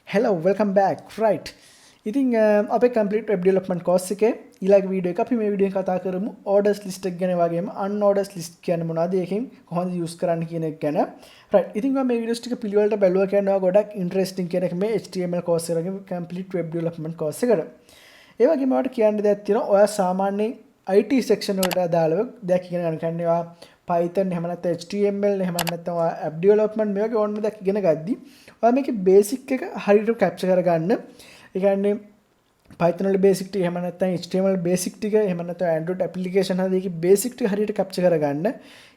Hello, welcome back. Right. ඉතින් අපේ complete web development course එකේ ඊළඟ වීඩියෝ එක අපි මේ වීඩියෝ එකෙන් කතා කරමු orders list එක ගැන වගේම unorders list කියන්නේ මොනවද ඒකෙන් කොහොමද use කරන්න කියන එක ගැන. right. ඉතින් මම මේ වීඩියෝස් ටික පිළිවෙලට බැලුවා කියනවා ගොඩක් interesting කියන එක මේ HTML course එකේ complete web development course එකට. ඒ වගේම මට කියන්න දෙයක් තියෙනවා ඔයා සාමාන්‍යයෙන් IT section වලට අදාළව දෙයක් ඉගෙන ගන්න කන්නේ ඔයා Python එහෙම නැත්නම් HTML එහෙම නැත්නම් ඔයා app development මේ වගේ ඕනම දෙයක් ඉගෙන ගද්දි ඔයා මේකේ basic එක හරියට capture කරගන්න. ඒ කියන්නේ Python වල basic ටික එහෙම නැත්නම් HTML basic ටික එහෙම නැත්නම් Android application හදේ ඒකේ basic ටික හරියට capture කරගන්න.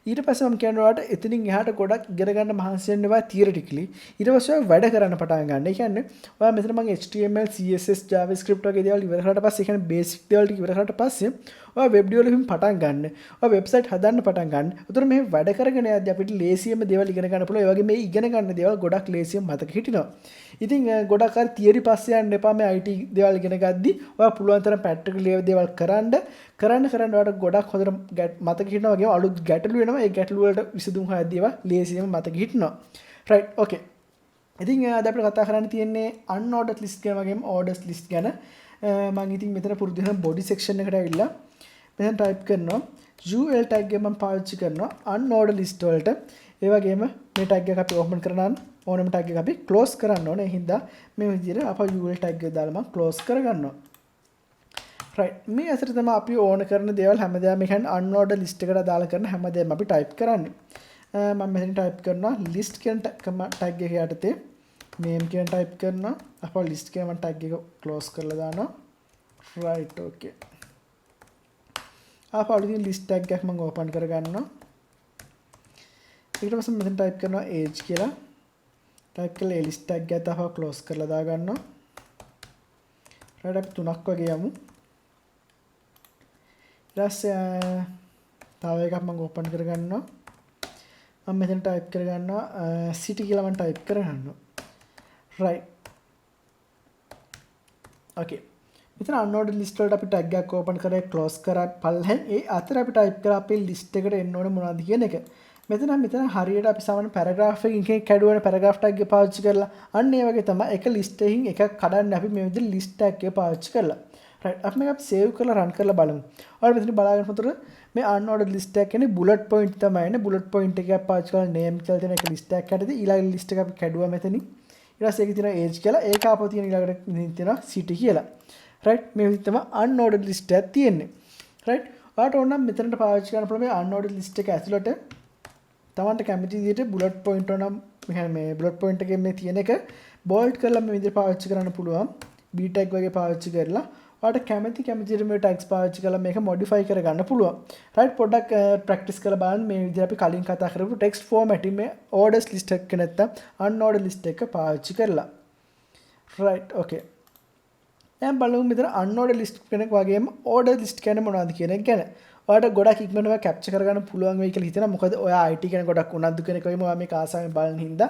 ඊට පස්සේ මම කියන්නේ ඔයාලට එතනින් එහාට ගොඩක් ඉගෙන ගන්න මහන්සි වෙන්න එපා theoretically. ඊට පස්සේ ඔයා වැඩ කරන්න පටන් ගන්න. ඒ කියන්නේ ඔයා මෙතන මම HTML CSS JavaScript වගේ දේවල් ඉවර කරලා පස්සේ ඒ කියන්නේ basic දේවල් ටික ඉවර කරලා පස්සේ ඔයා web development පටන් ගන්න. ඔයා website හදන්න පටන් ගන්න. උතන මේ වැඩ කරගෙන යද්දී අපිට ලේසියෙන්ම දේවල් ඉගෙන ගන්න පුළුවන්. ඒ වගේ මේ ඉගෙන ගන්න දේවල් ගොඩක් ලේසියෙන් මතක හිටිනවා. ඉතින් ගොඩක් අර theory පස්සේ යන්න එපා මේ IT දේවල් ඉගෙන ගද්දී. ඔයා පුළුවන් තරම් practical දේවල් කරන්න ඔයාලට ගොඩක් හොඳට මතක හිටිනවා වගේම අලුත් ගැටලු වෙනවා. ඒ ගැටලු වලට විසඳුම් හොයද්දී ඒවා ලේසියෙන්ම මතක හිටිනවා. right. okay. ඉතින් අද අපිට කතා කරන්න තියෙන්නේ unordered list ගැන වගේම orders list ගැන. මම ඉතින් මෙතන පුරුදු වෙන body section එකට ඇවිල්ලා මෙතන type කරනවා UL tag එක මම පාවිච්චි කරනවා unordered list වලට. ඒ වගේම මේ tag එක අපි open කරනවා ඕනම tag එක අපි close කරන්න ඕනේ. ඒ හින්දා මේ විදිහට අපා UL tag එක දාලා මම close කරගන්නවා. right. මේ ඇසට තමයි අපි ඕන කරන දේවල් හැමදාම මේ කියන්නේ unordered list එකට දාලා කරන හැමදේම අපි type කරන්නේ. මම මෙතන type කරනවා list කියන tag එක යටතේ name කියන type කරනවා. අපා list කියන tag එක close කරලා දානවා. right. okay. අපා අලුතින් list tag එකක් මම open කරගන්නවා. ඊට පස්සේ මෙතන type කරනවා age කියලා. type කරලා list tag එක අපා close කරලා දා ගන්නවා. right. අපි තුනක් වගේ යමු. තව එකක් මම open කරගන්නවා. මම මෙතන type කරගන්නවා city කියලා මම type කරගන්නවා. right. okay. මෙතන unordered list වලට අපි tag එකක් open කරලා close කරා පල්ලෙන් ඒ අතර අපි type කරා අපේ list එකට එන්න ඕනේ මොනවද කියන එක. මෙතන හරියට අපි සාමාන්‍ය paragraph එකකින් කැඩුවන paragraph tag එක පාවිච්චි කරලා අන්න ඒ වගේ තමයි එක list එකකින් එකක් කඩන්න අපි මේ විදිහට list tag එක පාවිච්චි කරලා. right. අපි මේක save කරලා run කරලා බලමු. ඔයාලා මෙතන බලාගෙන හතර මේ unordered list එකක් කියන්නේ bullet point තමයි එන්නේ. bullet point එකක් පාවිච්චි කරලා name කියලා තියෙන එක list එකක් හැටදී ඊළඟ list එක අපි කැඩුවා මෙතනින්. ඊට පස්සේ ඒකේ තියෙන age කියලා ඒක ආපහු තියෙන ඊළඟට තියෙනවා city කියලා. right. මේ විදිහට තමයි unordered list එකක් තියෙන්නේ. right. ඔයාලට ඕන නම් මෙතනට පාවිච්චි කරන්න පුළුවන් මේ unordered list එක ඇතුළට තමන්ට කැමති විදිහට bullet point නම් මේ bullet point එකේ මේ තියෙන එක bold කරලා මේ විදිහට පාවිච්චි කරන්න පුළුවන්. b tag වගේ පාවිච්චි කරලා ඔයාලට කැමති විදිහට මේ tags පාවිච්චි කරලා මේක modify කරගන්න පුළුවන්. right. පොඩ්ඩක් practice කරලා බලන්න මේ විදිහට අපි කලින් කතා කරපු text formatting මේ orders list එක නැත්තම් unordered list එක පාවිච්චි කරලා. right. okay. දැන් බලමු මෙතන unordered list කෙනෙක් වගේම ordered list කියන්නේ මොනවද කියන එක ගැන. ඔයාලට ගොඩක් ඉක්මනට capture කරගන්න පුළුවන් වෙයි කියලා හිතනවා. මොකද ඔයා IT කෙනෙක් ගොඩක් උනන්දු කෙනෙක් වගේම ඔයා මේක ආසාවෙන් බලන හින්දා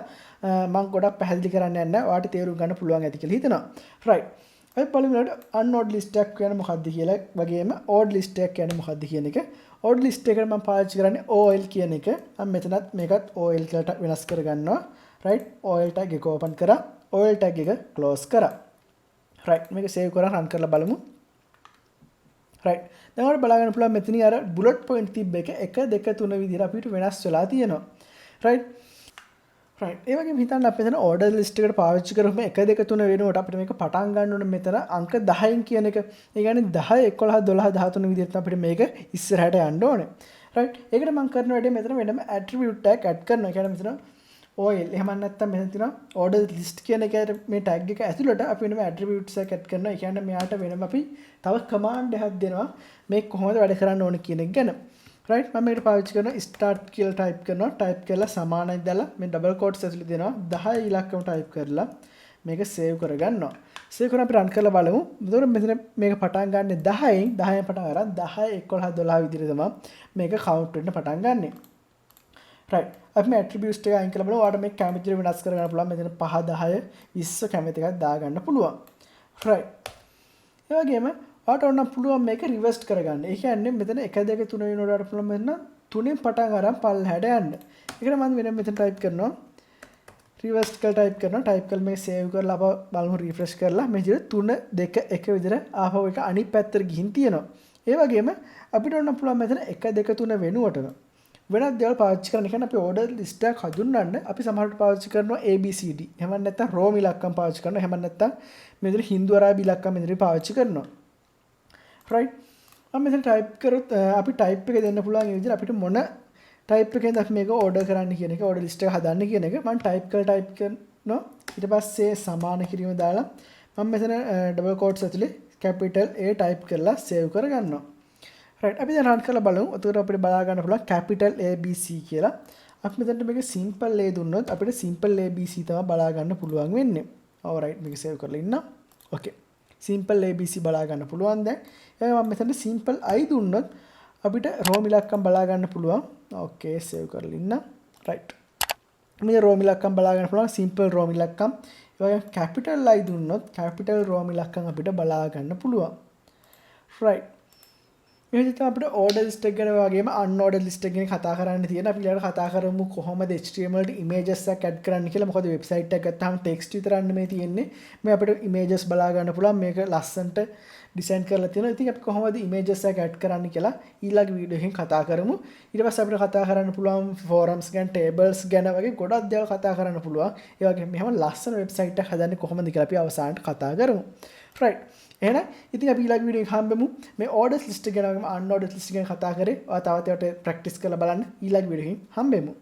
මම ගොඩක් පැහැදිලි කරන්න යන්නේ නැහැ. ඔයාලට තේරුම් ගන්න පුළුවන් ඇති කියලා හිතනවා. right. අපි බලමු unordered list එකක් කියන්නේ මොකක්ද කියලා වගේම ordered list එකක් කියන්නේ මොකක්ද කියන එක. ordered list එකට මම පාවිච්චි කරන්නේ OL කියන එක. මම මෙතනත් මේකත් OL කියලා වෙනස් කරගන්නවා. right. OL tag එක open කරා. OL tag එක close කරා. right. මේක save කරලා run කරලා බලමු. right. දැන් ඔයාලට බලාගන්න පුළුවන් මෙතනින් අර bullet point තිබ්බ එක 1 2 3 විදිහට අපිට වෙනස් වෙලා තියෙනවා. right. right. ඒ වගේම හිතන්න අපි මෙතන order list එකට පාවිච්චි කරපුවම 1 2 3 වෙනකොට අපිට මේක පටන් ගන්න ඕනේ මෙතන අංක 10න් කියන එක. ඒ කියන්නේ 10 11 12 13 විදිහට අපිට මේක ඉස්සරහට යන්න ඕනේ. right. ඒකට මම කරන වැඩේ මෙතන වෙනම attribute tag add කරනවා. ඒ කියන්නේ මෙතන OL එහෙම නැත්නම් මෙතන තියෙනවා order list කියන එකට මේ tag එක ඇතුළට අපි වෙනම attributes එකක් add කරනවා. ඒ කියන්නේ මෙයාට වෙනම අපි තව command එකක් දෙනවා මේ කොහොමද වැඩ කරන්න ඕනේ කියන එක ගැන. right. මම මේකට පාවිච්චි කරනවා start කියලා type කරනවා. type කරලා සමානයි දාලා මේ double quotes ඇතුළේ දෙනවා 10 ඉලක්කම type කරලා මේක save කරගන්නවා. save කරලා අපි run කරලා බලමු. එතකොට මෙතන මේක පටන් ගන්න 10න් පටන් අරන් 10 11 12 විදිහට තමයි මේක count වෙන්න පටන් ගන්නෙ. right. අපි මේ attributes ටික අයින් කරලා බලමු. ඔයාලට මේ කැමති විදිහට වෙනස් කරගන්න පුළුවන්. මෙතන 5 10 20 කැමති එකක් දාගන්න පුළුවන්. right. ඒ වගේම ඔයාලට ඕන පුළුවන් මේක reverse කරගන්න. ඒ කියන්නේ මෙතන 1 2 3 වෙනකොට ඔයාලට පුළුවන් මෙන්න 3න් පටන් අරන් පල්ලහැට යන්න. ඒකට මම වෙන මෙතන ටයිප් කරනවා රිවර්ස් කරලා ටයිප් කරනවා ටයිප් කරලා මේක සේව් කරලා අප බලමු රිෆ්‍රෙෂ් කරලා මේ විදිහට 3 2 1 විදිහට ආපහු එක අනිත් පැත්තට ගිහින් තියෙනවා. ඒ වගේම අපිට ඕන පුළුවන් මෙතන 1 2 3 වෙනුවට වෙනත් දේවල් පාවිච්චි කරන්න. කියන්නේ අපි ඕඩර් ලිස්ට් එකක් හඳුන්වන්න අපි සමහරවිට පාවිච්චි කරනවා ABCD. එහෙම නැත්නම් රෝම ඉලක්කම් පාවිච්චි කරනවා. එහෙම නැත්නම් මේ විදිහට හින්දු අරාබි ඉලක්කම් මේ විදිහට පාවිච්චි කරනවා. right මම මෙතන ටයිප් කරොත් අපි ටයිප් එක දෙන්න පුළුවන්. ඒ විදිහට අපිට මොන ටයිප් එකෙන්ද අපි මේක ඕඩර් කරන්න කියන එක ඕඩර් ලිස්ට් එක හදන්න කියන එක මම ටයිප් කරනවා. ඊට පස්සේ සමාන කිරීම දාලා මම මෙතන ඩබල් කෝට්ස් ඇතුලේ කැපිටල් A ටයිප් කරලා සේව් කරගන්නවා. right අපි දැන් රන් කරලා බලමු. එතකොට අපිට බලා ගන්න පුළුවන් capital ABC කියලා. අපි මෙතනට මේක simple A දුන්නොත් අපිට simple ABC තමයි බලා ගන්න පුළුවන් වෙන්නේ. alright මේක සේව් කරලා ඉන්න. okay simple ABC බලා ගන්න පුළුවන් දැන්. එහෙනම් මම මෙතනට simple I දුන්නොත් අපිට රෝම ඉලක්කම් බලා ගන්න පුළුවන්. okay සේව් කරලා ඉන්න. right මේ රෝම ඉලක්කම් බලා ගන්න පුළුවන් simple රෝම ඉලක්කම්. ඒ වගේම capital I දුන්නොත් capital රෝම ඉලක්කම් අපිට බලා ගන්න පුළුවන්. right මේ විදිහට අපිට order list එක ගැන වගේම unordered list එක ගැන කතා කරන්න තියෙන. අපි ඊළඟට කතා කරමු කොහොමද HTML වලට images එකක් add කරන්න කියලා. මොකද website එකක් ගත්තාම text විතරක් නෙමෙයි තියෙන්නේ. මේ අපිට images බලා ගන්න පුළුවන්. මේක ලස්සනට design කරලා තියෙනවා. ඉතින් අපි කොහොමද images එක add කරන්න කියලා ඊළඟ වීඩියෝ එකෙන් කතා කරමු. ඊට පස්සේ අපිට කතා කරන්න පුළුවන් forums ගැන, tables ගැන වගේ ගොඩක් දේවල් කතා කරන්න පුළුවන්. ඒ වගේම මෙහෙම ලස්සන website එකක් හදන්නේ කොහොමද කියලා අපි අවසානට කතා කරමු. right එහෙනම් ඉතින් අපි ඊළඟ වීඩියෝ එක හම්බෙමු. මේ orders list එක ගැන වගේම unordered list එක ගැන කතා කරේ. ඔයා තවත් ඒවාට practice කරලා බලන්න ඊළඟ වීඩියෝ එකෙන් හම්බෙමු.